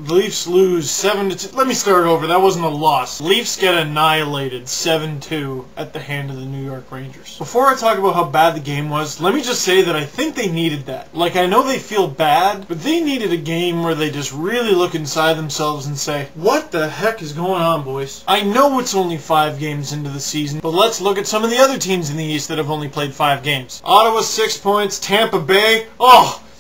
The Leafs lose 7-2. Let me start over. That wasn't a loss. Leafs get annihilated 7-2 at the hand of the New York Rangers. Before I talk about how bad the game was, let me just say that I think they needed that. Like, I know they feel bad, but they needed a game where they just really look inside themselves and say, what the heck is going on, boys? I know it's only 5 games into the season, but let's look at some of the other teams in the East that have only played 5 games. Ottawa, 6 points. Tampa Bay,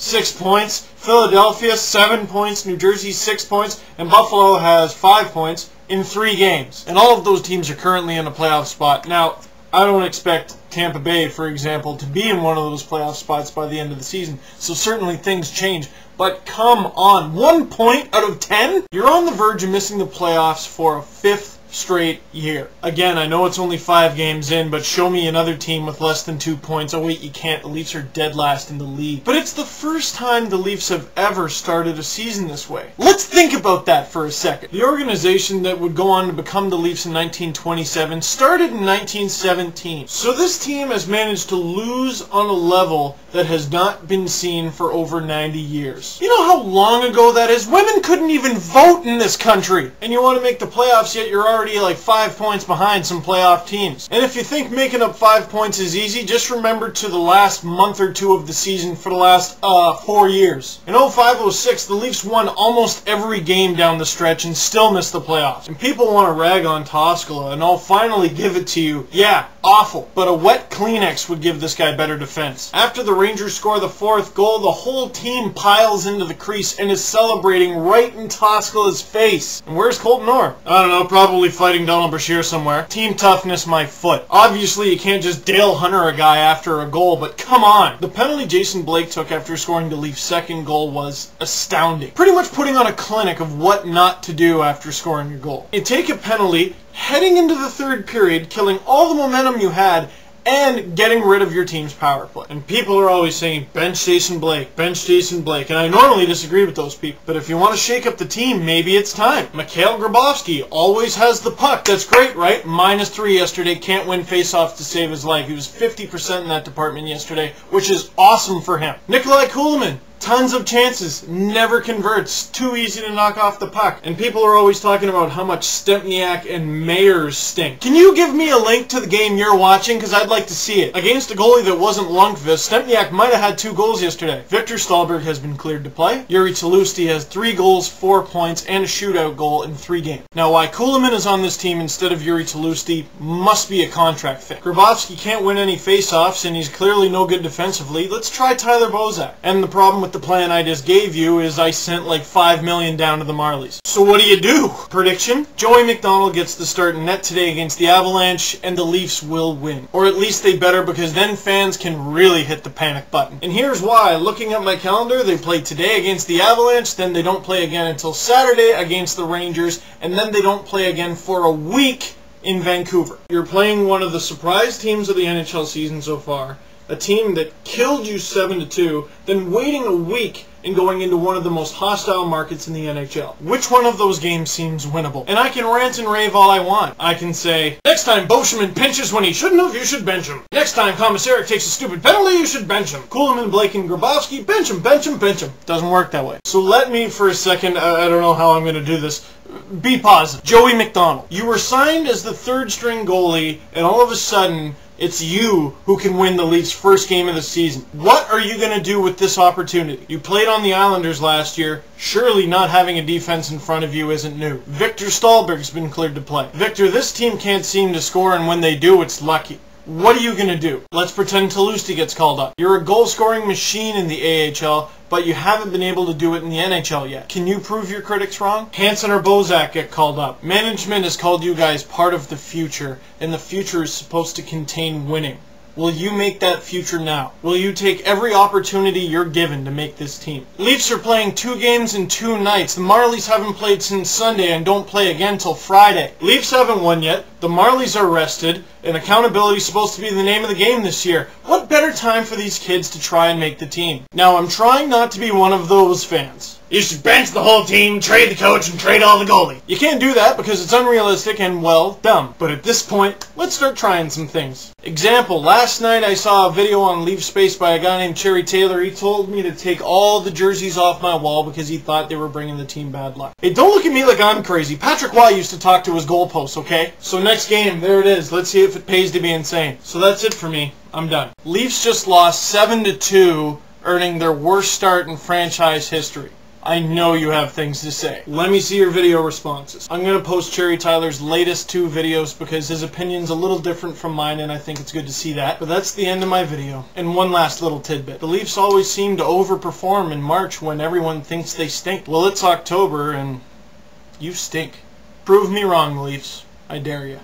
6 points. Philadelphia, 7 points. New Jersey, 6 points. And Buffalo has 5 points in 3 games. And all of those teams are currently in a playoff spot. Now, I don't expect Tampa Bay, for example, to be in one of those playoff spots by the end of the season. So certainly things change. But come on, 1 point out of 10? You're on the verge of missing the playoffs for a 5th straight year. Again, I know it's only 5 games in, but show me another team with less than 2 points. Oh wait, you can't. The Leafs are dead last in the league. But it's the first time the Leafs have ever started a season this way. Let's think about that for a second. The organization that would go on to become the Leafs in 1927 started in 1917. So this team has managed to lose on a level that has not been seen for over 90 years. You know how long ago that is? Women couldn't even vote in this country. And you want to make the playoffs, yet you're already like 5 points behind some playoff teams. And if you think making up 5 points is easy, just remember to the last month or 2 of the season for the last 4 years. In 05-06, the Leafs won almost every game down the stretch and still missed the playoffs. And people want to rag on Toskala, and I'll finally give it to you. Yeah, awful. But a wet Kleenex would give this guy better defense. After the Rangers score the 4th goal, the whole team piles into the crease and is celebrating right in Toskala's face. And where's Colton Orr? I don't know, probably fighting Donald Brashear somewhere. Team toughness, my foot. Obviously, you can't just Dale Hunter a guy after a goal, but come on. The penalty Jason Blake took after scoring the Leafs' 2nd goal was astounding. Pretty much putting on a clinic of what not to do after scoring your goal. You take a penalty, heading into the 3rd period, killing all the momentum you had, and getting rid of your team's power play. And people are always saying, bench Jason Blake, bench Jason Blake. And I normally disagree with those people. But if you want to shake up the team, maybe it's time. Mikhail Grabovski always has the puck. That's great, right? -3 yesterday. Can't win faceoffs to save his life. He was 50% in that department yesterday, which is awesome for him. Nikolai Kulemin. Tons of chances, never converts, too easy to knock off the puck. And people are always talking about how much Stempniak and Mayers stink. Can you give me a link to the game you're watching? Because I'd like to see it. Against a goalie that wasn't Lundqvist, Stempniak might have had 2 goals yesterday. Victor Stalberg has been cleared to play. Yuri Tlusty has 3 goals, 4 points, and a shootout goal in 3 games. Now, why Kulemin is on this team instead of Yuri Tlusty must be a contract fit. Grabovski can't win any faceoffs, and he's clearly no good defensively. Let's try Tyler Bozak. And the problem with the plan I just gave you is I sent like $5 million down to the Marlies. So what do? Prediction? Joey McDonald gets the start in net today against the Avalanche, and the Leafs will win. Or at least they better, because then fans can really hit the panic button. And here's why. Looking at my calendar, they play today against the Avalanche, then they don't play again until Saturday against the Rangers, and then they don't play again for a week in Vancouver. You're playing one of the surprise teams of the NHL season so far. A team that killed you 7-2, then waiting a week and going into one of the most hostile markets in the NHL. Which one of those games seems winnable? And I can rant and rave all I want. I can say, next time Beauchemin pinches when he shouldn't have, you should bench him. Next time Komisarek takes a stupid penalty, you should bench him. Kulemin, Blake, and Grabovski, bench him, bench him, bench him. Doesn't work that way. So let me, for a second, I don't know how I'm going to do this, be positive. Joey McDonald. You were signed as the 3rd string goalie, and all of a sudden, it's you who can win the Leafs' first game of the season. What are you going to do with this opportunity? You played on the Islanders last year. Surely not having a defense in front of you isn't new. Victor Stalberg's been cleared to play. Victor, this team can't seem to score, and when they do, it's lucky. What are you going to do? Let's pretend Tlusty gets called up. You're a goal-scoring machine in the AHL, but you haven't been able to do it in the NHL yet. Can you prove your critics wrong? Hansen or Bozak get called up. Management has called you guys part of the future, and the future is supposed to contain winning. Will you make that future now? Will you take every opportunity you're given to make this team? Leafs are playing 2 games in 2 nights. The Marlies haven't played since Sunday and don't play again till Friday. Leafs haven't won yet. The Marlies are rested, and accountability is supposed to be the name of the game this year. What better time for these kids to try and make the team? Now, I'm trying not to be one of those fans. You should bench the whole team, trade the coach, and trade all the goalies. You can't do that because it's unrealistic and, well, dumb. But at this point, let's start trying some things. Example, last night I saw a video on Leafspace by a guy named cherityler. He told me to take all the jerseys off my wall because he thought they were bringing the team bad luck. Hey, don't look at me like I'm crazy. Patrick Waugh used to talk to his goalposts, okay? So next game, there it is. Let's see if it pays to be insane. So that's it for me. I'm done. Leafs just lost 7-2, earning their worst start in franchise history. I know you have things to say. Let me see your video responses. I'm going to post cherityler's latest 2 videos because his opinion's a little different from mine and I think it's good to see that. But that's the end of my video. And one last little tidbit. The Leafs always seem to overperform in March when everyone thinks they stink. Well, it's October and you stink. Prove me wrong, Leafs. I dare you.